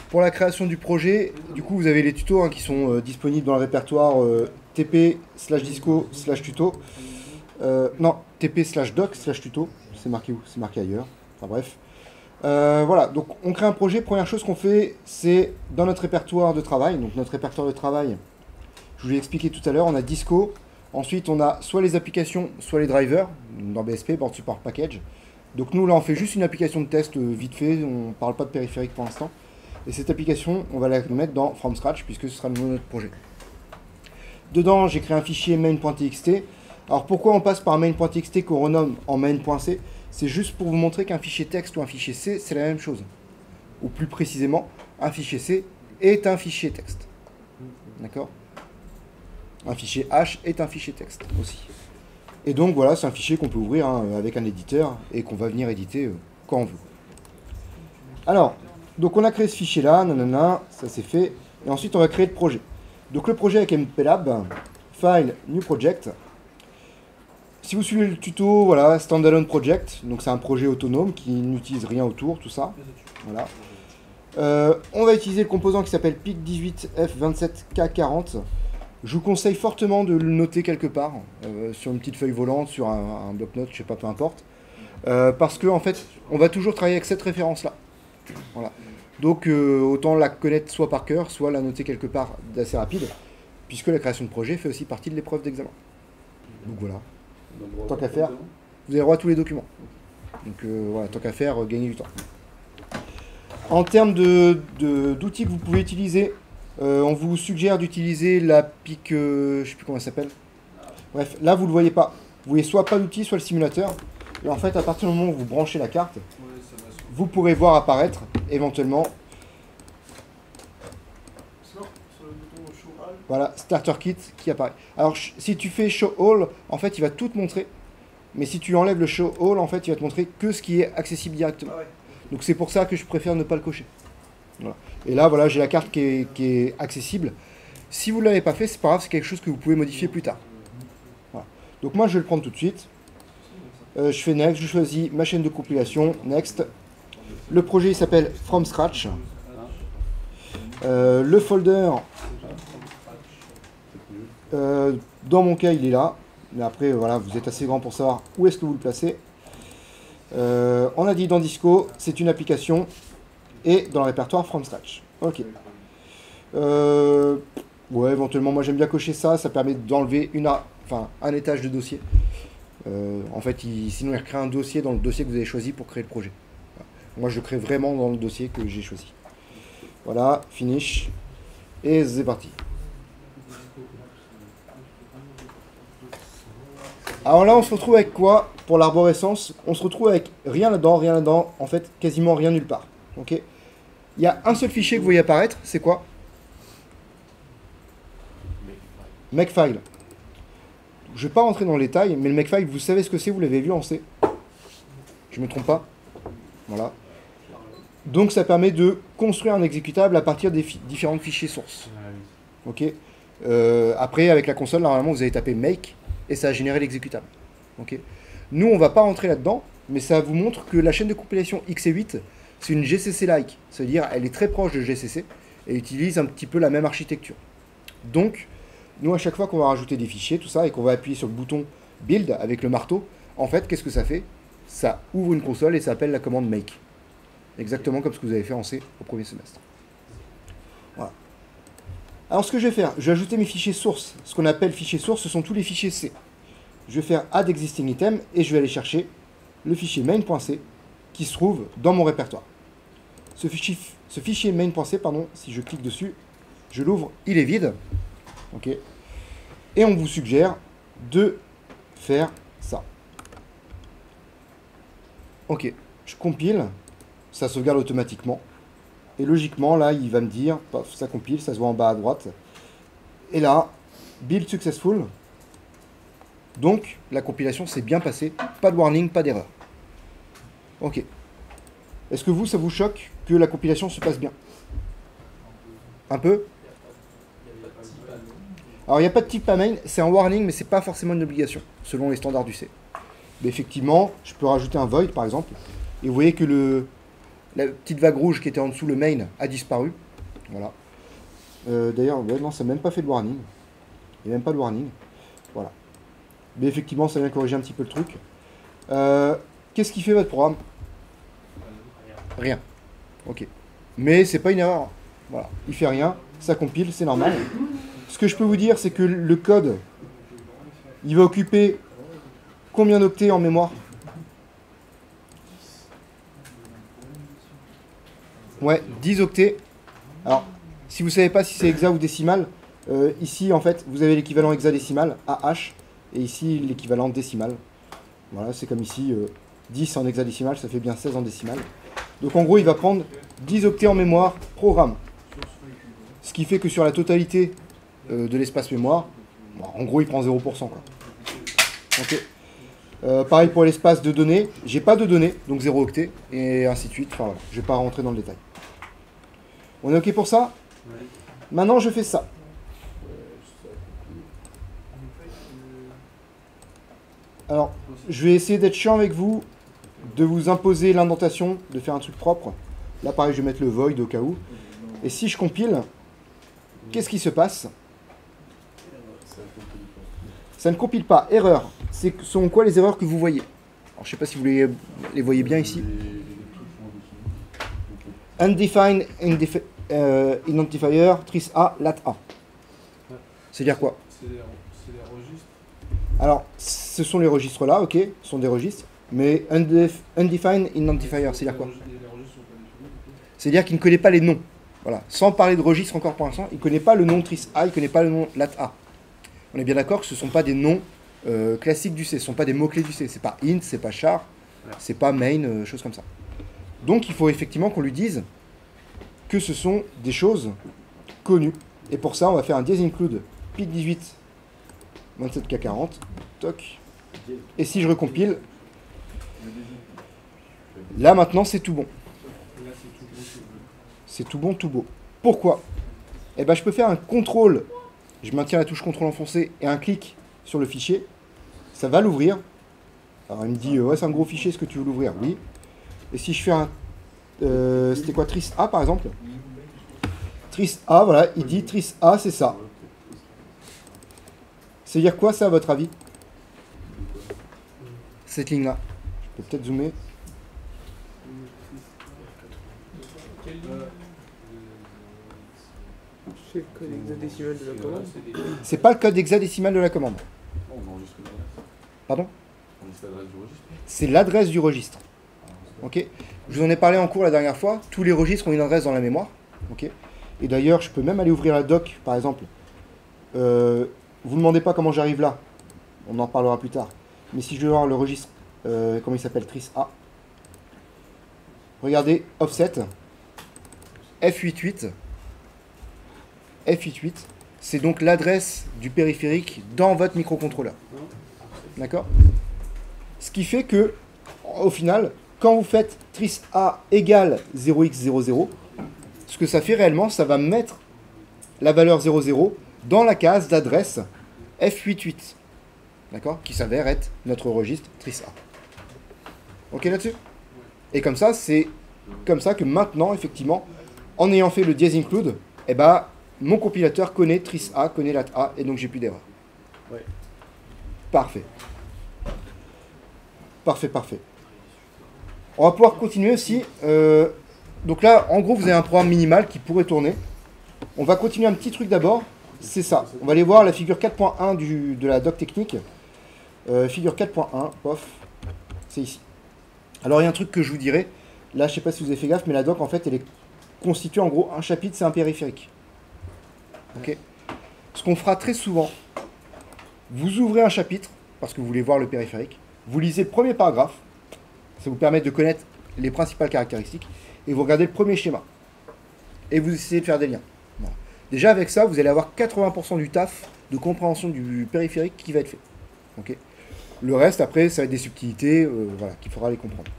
pour la création du projet, du coup, vous avez les tutos hein, qui sont disponibles dans le répertoire tp/disco/tuto. Non, tp/doc/tuto. C'est marqué où? C'est marqué ailleurs. Enfin bref. Voilà, donc on crée un projet. Première chose qu'on fait, c'est dans notre répertoire de travail. Donc notre répertoire de travail, je vous l'ai expliqué tout à l'heure, on a Disco. Ensuite, on a soit les applications, soit les drivers. Dans BSP, Board Support Package. Donc nous, là, on fait juste une application de test vite fait. On ne parle pas de périphérique pour l'instant. Et cette application, on va la mettre dans From Scratch, puisque ce sera le nom de notre projet. Dedans, j'ai créé un fichier main.txt. Alors pourquoi on passe par main.txt qu'on renomme en main.c? C'est juste pour vous montrer qu'un fichier texte ou un fichier C, c'est la même chose. Ou plus précisément, un fichier C est un fichier texte. D'accord? Un fichier H est un fichier texte aussi. Et donc voilà, c'est un fichier qu'on peut ouvrir hein, avec un éditeur et qu'on va venir éditer quand on veut. Alors, donc on a créé ce fichier-là, nanana, ça c'est fait. Et ensuite, on va créer le projet. Donc le projet avec MPLAB, File, New Project. Si vous suivez le tuto, voilà, Standalone Project. Donc c'est un projet autonome qui n'utilise rien autour, tout ça. Voilà. On va utiliser le composant qui s'appelle PIC18F27K40. Je vous conseille fortement de le noter quelque part, sur une petite feuille volante, sur un bloc-notes, je sais pas, peu importe. Parce que en fait, on va toujours travailler avec cette référence-là. Voilà. Donc autant la connaître soit par cœur, soit la noter quelque part d'assez rapide, puisque la création de projet fait aussi partie de l'épreuve d'examen. Donc voilà. Tant qu'à faire, vous avez le droit à tous les documents. Donc voilà, tant qu'à faire, gagner du temps. En termes d'outils que vous pouvez utiliser, on vous suggère d'utiliser la PIC, je ne sais plus comment elle s'appelle. Bref, là vous ne le voyez pas. Vous voyez soit pas d'outil, soit le simulateur. Et en fait, à partir du moment où vous branchez la carte, vous pourrez voir apparaître éventuellement. Voilà, Starter Kit qui apparaît. Alors, si tu fais Show All, en fait, il va tout te montrer. Mais si tu enlèves le Show All, en fait, il va te montrer que ce qui est accessible directement. Ah ouais. Donc, c'est pour ça que je préfère ne pas le cocher. Voilà. Et là, voilà, j'ai la carte qui est accessible. Si vous ne l'avez pas fait, c'est pas grave, c'est quelque chose que vous pouvez modifier plus tard. Voilà. Donc, moi, je vais le prendre tout de suite. Je fais Next, je choisis ma chaîne de compilation, Next. Le projet, il s'appelle From Scratch. Le folder... dans mon cas, il est là. Mais après, voilà, vous êtes assez grand pour savoir où est-ce que vous le placez. On a dit dans Disco, c'est une application. Et dans le répertoire From Scratch. Ok. Ouais, éventuellement, moi j'aime bien cocher ça. Ça permet d'enlever un étage de dossier. En fait, sinon, il recrée un dossier dans le dossier que vous avez choisi pour créer le projet. Voilà. Moi, je le crée vraiment dans le dossier que j'ai choisi. Voilà, finish. Et c'est parti. Alors là, on se retrouve avec quoi pour l'arborescence? On se retrouve avec rien là-dedans, en fait, quasiment rien nulle part. Ok. Il y a un seul fichier que vous voyez apparaître, c'est quoi? Makefile. Je ne vais pas rentrer dans les détails, mais le Makefile, vous savez ce que c'est, vous l'avez vu en C. Je ne me trompe pas. Voilà. Donc ça permet de construire un exécutable à partir des différents fichiers sources. Ok. Après, avec la console, normalement, vous allez taper make et ça va générer l'exécutable. Ok. Nous, on ne va pas rentrer là-dedans, mais ça vous montre que la chaîne de compilation x8, c'est une GCC-like. C'est-à-dire elle est très proche de GCC et utilise un petit peu la même architecture. Donc, nous, à chaque fois qu'on va rajouter des fichiers, tout ça, et qu'on va appuyer sur le bouton Build avec le marteau, en fait, qu'est-ce que ça fait? Ça ouvre une console et ça appelle la commande Make. Exactement comme ce que vous avez fait en C au premier semestre. Voilà. Alors, ce que je vais faire, je vais ajouter mes fichiers sources. Ce qu'on appelle fichiers sources, ce sont tous les fichiers C. Je vais faire Add Existing Item et je vais aller chercher le fichier main.c qui se trouve dans mon répertoire. Ce fichier main.c, pardon, si je clique dessus, je l'ouvre, il est vide. Ok. Et on vous suggère de faire ça. Ok, je compile, ça sauvegarde automatiquement. Et logiquement, là, il va me dire, paf, ça compile, ça se voit en bas à droite. Et là, build successful. Donc, la compilation s'est bien passée, pas de warning, pas d'erreur. Ok. Est-ce que vous, ça vous choque que la compilation se passe bien? Un peu? Alors, il n'y a pas de type main, c'est un warning, mais ce n'est pas forcément une obligation, selon les standards du C. Mais effectivement, je peux rajouter un void, par exemple, et vous voyez que La petite vague rouge qui était en dessous, le main, a disparu. Voilà. D'ailleurs, ouais, non, ça n'a même pas fait de warning. Il n'y a même pas de warning. Voilà. Mais effectivement, ça vient corriger un petit peu le truc. Qu'est-ce qui fait votre programme? Rien. Ok. Mais c'est pas une erreur. Voilà. Il fait rien, ça compile, c'est normal. Ce que je peux vous dire, c'est que le code, il va occuper combien d'octets en mémoire? Ouais, 10 octets. Alors, si vous ne savez pas si c'est hexa ou décimal, ici, en fait, vous avez l'équivalent hexadécimal, AH, et ici, l'équivalent décimal. Voilà, c'est comme ici, 10 en hexadécimal, ça fait bien 16 en décimal. Donc, en gros, il va prendre 10 octets en mémoire programme. Ce qui fait que sur la totalité de l'espace mémoire, bon, en gros, il prend 0%, quoi. Ok. Pareil pour l'espace de données, j'ai pas de données, donc 0 octet, et ainsi de suite. Enfin voilà, je vais pas rentrer dans le détail. On est ok pour ça? Maintenant, je fais ça. Alors, je vais essayer d'être chiant avec vous, de vous imposer l'indentation, de faire un truc propre. Là, pareil, je vais mettre le void au cas où. Et si je compile, qu'est-ce qui se passe? Ça ne compile pas. Erreur. Ce sont quoi les erreurs que vous voyez? Alors, je ne sais pas si vous les voyez bien ici. Undefined identifier, tris A, lat A. C'est-à-dire quoi? C'est les registres. Alors, ce sont les registres là, ok, ce sont des registres. Mais undefined identifier, c'est-à-dire quoi? C'est-à-dire qu'il ne connaît pas les noms. Voilà. Sans parler de registre encore pour l'instant, il ne connaît pas le nom tris A, il ne connaît pas le nom lat A. On est bien d'accord que ce ne sont pas des noms classiques du C, ce ne sont pas des mots-clés du C. C'est pas int, c'est pas char, c'est pas main, choses comme ça. Donc il faut effectivement qu'on lui dise que ce sont des choses connues. Et pour ça, on va faire un dièse include PIC18 27K40. Toc. Et si je recompile, là maintenant c'est tout bon. C'est tout bon, tout beau. Pourquoi? Eh ben, je peux faire un contrôle. Je maintiens la touche contrôle enfoncée et un clic sur le fichier. Ça va l'ouvrir. Alors il me dit, ouais, c'est un gros fichier, est-ce que tu veux l'ouvrir? Oui. Et si je fais un... c'était quoi, tris A par exemple? Tris A, voilà, il dit tris A, c'est ça. C'est-à-dire quoi ça à votre avis? Cette ligne-là. Je peux peut-être zoomer. C'est le code hexadécimal de la commande. C'est pas le code hexadécimal de la commande. Pardon? C'est l'adresse du registre. Ok. Je vous en ai parlé en cours la dernière fois. Tous les registres ont une adresse dans la mémoire. Ok. Et d'ailleurs, je peux même aller ouvrir la doc, par exemple. Vous ne demandez pas comment j'arrive là. On en parlera plus tard. Mais si je veux voir le registre, comment il s'appelle, tris A. Regardez, offset, F88. F88, c'est donc l'adresse du périphérique dans votre microcontrôleur. D'accord? Ce qui fait que, au final, quand vous faites tris A égale 0x00, ce que ça fait réellement, ça va mettre la valeur 00 dans la case d'adresse F88. D'accord? Qui s'avère être notre registre tris A. Ok là-dessus? Et comme ça, c'est comme ça que maintenant, effectivement, en ayant fait le dièse include, eh ben, mon compilateur connaît tris A, connaît lat A, et donc j'ai plus d'erreur. Ouais. Parfait. Parfait, parfait. On va pouvoir continuer aussi. Donc là, en gros, vous avez un programme minimal qui pourrait tourner. On va continuer un petit truc d'abord. C'est ça. On va aller voir la figure 4.1 de la doc technique. Figure 4.1, pof. C'est ici. Alors, il y a un truc que je vous dirai. Là, je ne sais pas si vous avez fait gaffe, mais la doc, en fait, elle est constituée en gros un chapitre, c'est un périphérique. Ok. Ce qu'on fera très souvent, vous ouvrez un chapitre, parce que vous voulez voir le périphérique, vous lisez le premier paragraphe, ça vous permet de connaître les principales caractéristiques, et vous regardez le premier schéma. Et vous essayez de faire des liens. Voilà. Déjà avec ça, vous allez avoir 80% du taf de compréhension du périphérique qui va être fait. Okay. Le reste, après, ça va être des subtilités voilà, qu'il faudra les comprendre.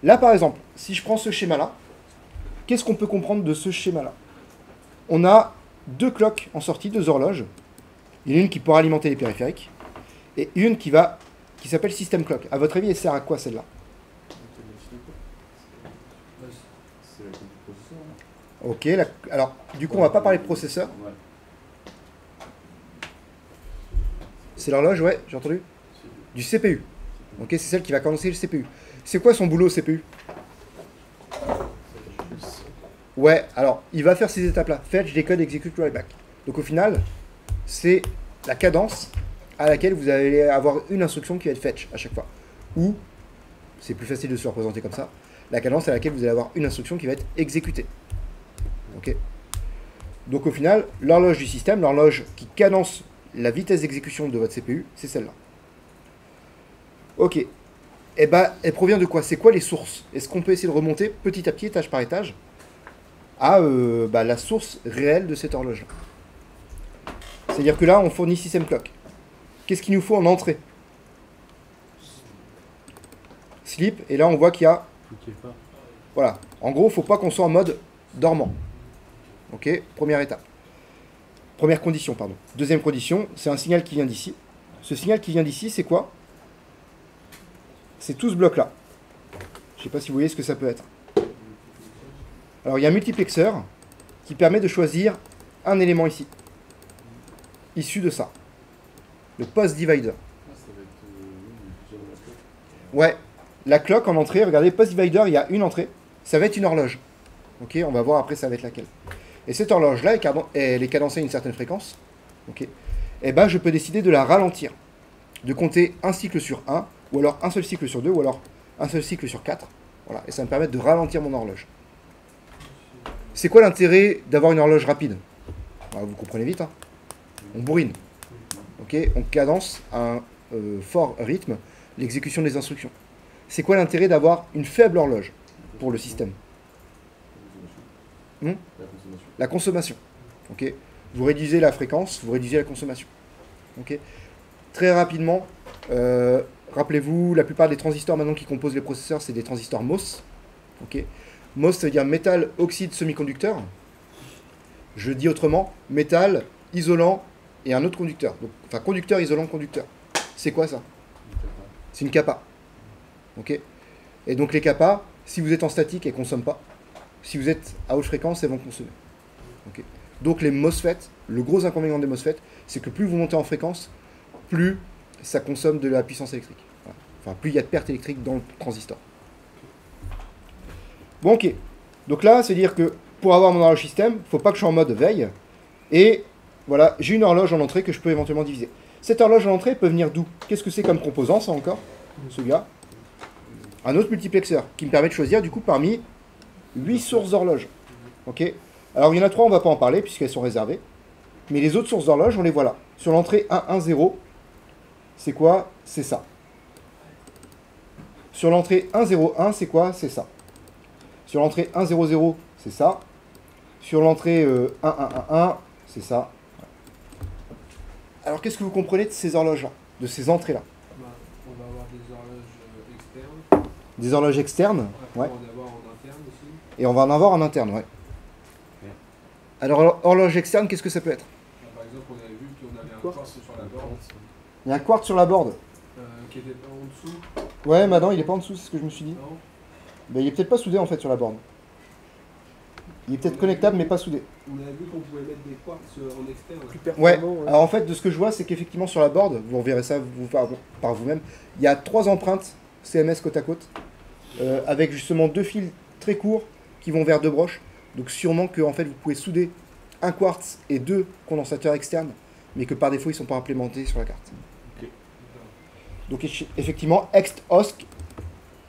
Là, par exemple, si je prends ce schéma-là, qu'est-ce qu'on peut comprendre de ce schéma-là? On a deux cloques en sortie, deux horloges. Il y en a une qui pourra alimenter les périphériques, et une qui s'appelle system clock. À votre avis, elle sert à quoi celle-là? Ok, alors du coup on va pas parler de processeur. Ouais. C'est l'horloge, ouais, j'ai entendu. Du CPU. Ok, c'est celle qui va cadencer le CPU. C'est quoi son boulot CPU? Ouais, alors il va faire ces étapes-là. Fetch, decode, execute, write-back. Donc au final, c'est la cadence à laquelle vous allez avoir une instruction qui va être fetch à chaque fois. Ou, c'est plus facile de se représenter comme ça, la cadence à laquelle vous allez avoir une instruction qui va être exécutée. Ok. Donc au final, l'horloge du système, l'horloge qui cadence la vitesse d'exécution de votre CPU, c'est celle-là. Ok. Et ben, elle provient de quoi? C'est quoi les sources? Est-ce qu'on peut essayer de remonter petit à petit, étage par étage, à la source réelle de cette horloge-là? C'est-à-dire que là, on fournit système clock. Qu'est-ce qu'il nous faut en entrée? Sleep, et là on voit qu'il y a... Voilà. En gros, il ne faut pas qu'on soit en mode dormant. Ok, première étape. Première condition, pardon. Deuxième condition, c'est un signal qui vient d'ici. Ce signal qui vient d'ici, c'est quoi? C'est tout ce bloc-là. Je ne sais pas si vous voyez ce que ça peut être. Alors, il y a un multiplexeur qui permet de choisir un élément ici, issu de ça. Le post divider. Ouais, la clock en entrée, regardez, post divider, il y a une entrée. Ça va être une horloge. Ok, on va voir après ça va être laquelle. Et cette horloge-là, elle est cadencée à une certaine fréquence. Ok. Et ben, je peux décider de la ralentir. De compter un cycle sur 1, ou alors un seul cycle sur 2, ou alors un seul cycle sur 4. Voilà, et ça me permet de ralentir mon horloge. C'est quoi l'intérêt d'avoir une horloge rapide? Vous comprenez vite, hein. On bourrine. Ok, on cadence à un fort rythme l'exécution des instructions. C'est quoi l'intérêt d'avoir une faible horloge pour le système? La consommation. Ok. Vous réduisez la fréquence, vous réduisez la consommation. Ok. Très rapidement, rappelez-vous, la plupart des transistors maintenant qui composent les processeurs, c'est des transistors MOS. Ok. MOS, ça veut dire métal oxyde semi-conducteur. Je dis autrement, métal, isolant et un autre conducteur. Donc, enfin, conducteur, isolant, conducteur. C'est quoi ça? C'est une kappa. Ok. Et donc les kappas, si vous êtes en statique, elles ne consomment pas. Si vous êtes à haute fréquence, elles vont consommer. Okay. Donc les MOSFET, le gros inconvénient des MOSFET, c'est que plus vous montez en fréquence, plus ça consomme de la puissance électrique. Voilà. Enfin, plus il y a de perte électrique dans le transistor. Bon, ok. Donc là, c'est dire que pour avoir mon horloge système, il ne faut pas que je sois en mode veille. Et voilà, j'ai une horloge en entrée que je peux éventuellement diviser. Cette horloge en entrée peut venir d'où? Qu'est-ce que c'est comme composant, ça encore? Ce gars. Un autre multiplexeur qui me permet de choisir du coup parmi 8 sources d'horloges. Ok. Alors il y en a 3, on ne va pas en parler puisqu'elles sont réservées. Mais les autres sources d'horloges, on les voit là. Sur l'entrée 110, c'est quoi? C'est ça. Sur l'entrée 101, c'est quoi? C'est ça. Sur l'entrée 100, c'est ça. Sur l'entrée 1111, c'est ça. Alors qu'est-ce que vous comprenez de ces horloges-là? De ces entrées-là? On va avoir des horloges externes. Des horloges externes, Après, ouais. on va en avoir en interne aussi. Et on va en avoir en interne, ouais. Alors, horloge externe, qu'est-ce que ça peut être? Par exemple, on avait vu qu'on avait un quartz sur la borne Il y a un quartz sur la board. qui était pas en dessous. Ouais, mais non, il est pas en dessous, c'est ce que je me suis dit. Non. Ben, il est peut-être pas soudé en fait sur la borne. Il est peut-être connectable, mais pas soudé. On avait vu qu'on pouvait mettre des quartz en externe. Plus Ouais, performant, alors en fait, de ce que je vois, c'est qu'effectivement sur la board, vous verrez ça par vous-même, il y a 3 empreintes CMS côte à côte, avec justement 2 fils très courts qui vont vers 2 broches. Donc sûrement que en fait, vous pouvez souder un quartz et 2 condensateurs externes, mais que par défaut, ils ne sont pas implémentés sur la carte. Okay. Donc effectivement, ext-OSC,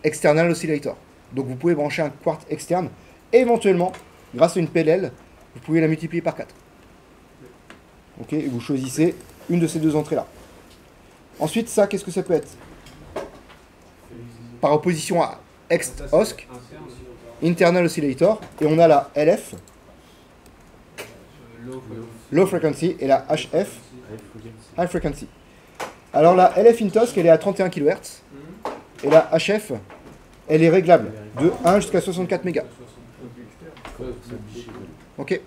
External Oscillator. Donc vous pouvez brancher un quartz externe, et éventuellement, grâce à une PLL, vous pouvez la multiplier par 4. Ok, et vous choisissez une de ces 2 entrées-là. Ensuite, ça, qu'est-ce que ça peut être? Par opposition à ext-OSC, Internal Oscillator, et on a la LF, Low Frequency, et la HF, High Frequency. Alors la LF INTOSC, elle est à 31 kHz, et la HF, elle est réglable, de 1 jusqu'à 64 mégas. Ok.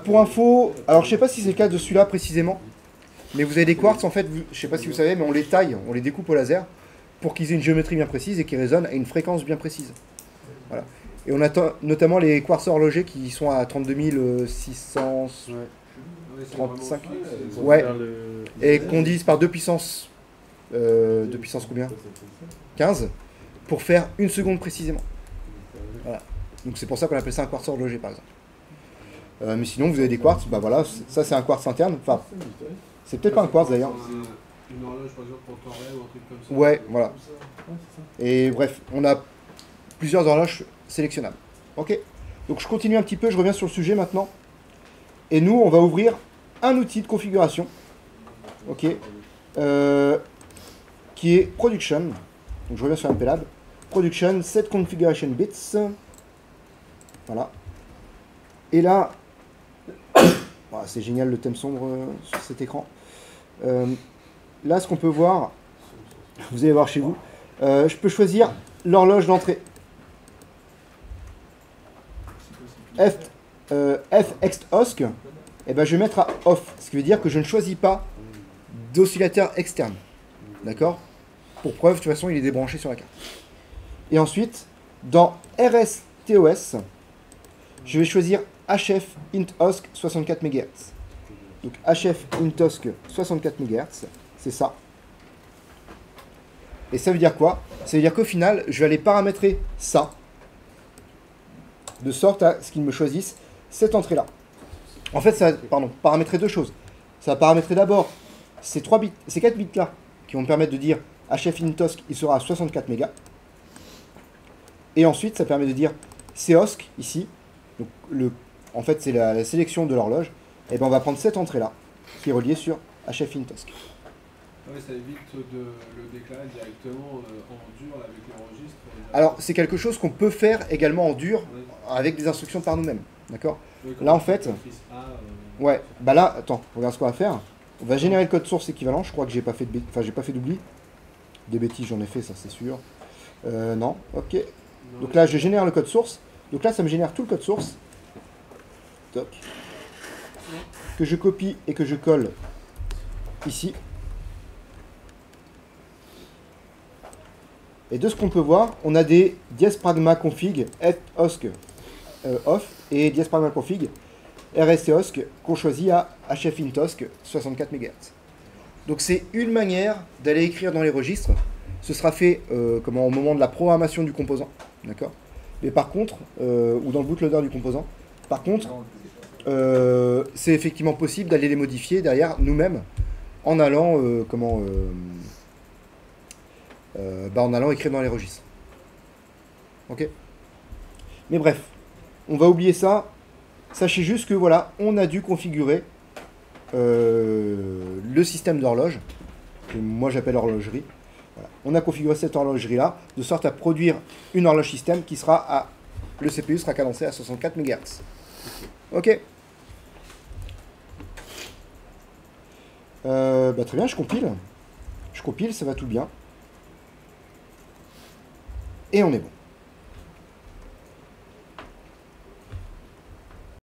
Pour info, alors je sais pas si c'est le cas de celui-là précisément, mais vous avez des quartz en fait, je sais pas si vous savez, mais on les taille, on les découpe au laser pour qu'ils aient une géométrie bien précise et qu'ils résonnent à une fréquence bien précise. Voilà. Et on a notamment les quartz horlogers qui sont à 32 600 Ouais. Ouais, c'est 35. vraiment fixe. Pour Ouais. faire le- et qu'on divise par 2 puissance. 2 puissance combien 15 pour faire 1 seconde précisément. Voilà. Donc c'est pour ça qu'on appelle ça un quartz horloger par exemple. Mais sinon vous avez des quartz, bah voilà, ça c'est un quartz interne. Enfin, c'est peut-être pas un quartz d'ailleurs. Une horloge par exemple pour temps réel ou un truc comme ça. Ouais, voilà. Et bref, on a plusieurs horloges sélectionnables. Ok. Donc je continue un petit peu, je reviens sur le sujet maintenant. Et nous, on va ouvrir un outil de configuration. Ok. Qui est Production. Donc je reviens sur MPLAB. Production, set configuration bits. Voilà. Et là, voilà, c'est génial le thème sombre sur cet écran. Là, ce qu'on peut voir, vous allez voir chez vous, je peux choisir l'horloge d'entrée. FXOSC, et ben je vais mettre à off, ce qui veut dire que je ne choisis pas d'oscillateur externe. D'accord? Pour preuve, de toute façon, il est débranché sur la carte. Et ensuite, dans RSTOS, je vais choisir HF int OSC 64 MHz. Donc HF int OSC 64 MHz, c'est ça. Et ça veut dire quoi? Ça veut dire qu'au final, je vais aller paramétrer ça, de sorte à ce qu'il me choisisse cette entrée-là. En fait, ça va, paramétrer deux choses. Ça va paramétrer d'abord ces 4 bits-là, qui vont me permettre de dire HF int OSC, il sera à 64 mégas. Et ensuite, ça permet de dire COSC, ici, donc en fait, c'est la sélection de l'horloge. Et ben on va prendre cette entrée-là, qui est reliée sur HF int OSC. Ouais, ça évite de le déclarer directement en dur avec les registres. Alors, c'est quelque chose qu'on peut faire également en dur, Ouais. avec des instructions par nous-mêmes. D'accord? Ouais, Là, en fait, Office A, ouais, bah là, attends, regarde ce qu'on va faire. On va générer le code source équivalent. Je crois que j'ai pas fait d'oubli. Des bêtises, j'en ai fait, ça c'est sûr. Non, ok. non, Donc là, je génère le code source. Donc là, ça me génère tout le code source. Toc. Que je copie et que je colle ici. Et de ce qu'on peut voir, on a des diaspragma config FOSC off et diaspragma config RSTOSC qu'on choisit à HF int OSC 64 MHz. Donc c'est une manière d'aller écrire dans les registres. Ce sera fait au moment de la programmation du composant, d'accord? Mais par contre, ou dans le bootloader du composant. Par contre, c'est effectivement possible d'aller les modifier derrière nous-mêmes en allant en allant écrire dans les registres. Ok? Mais bref, on va oublier ça. Sachez juste que voilà, on a dû configurer le système d'horloge, que moi j'appelle horlogerie. Voilà. On a configuré cette horlogerie-là, de sorte à produire une horloge système qui sera à... Le CPU sera cadencé à 64 MHz. Ok. Très bien, je compile. Je compile, ça va tout bien. Et on est bon.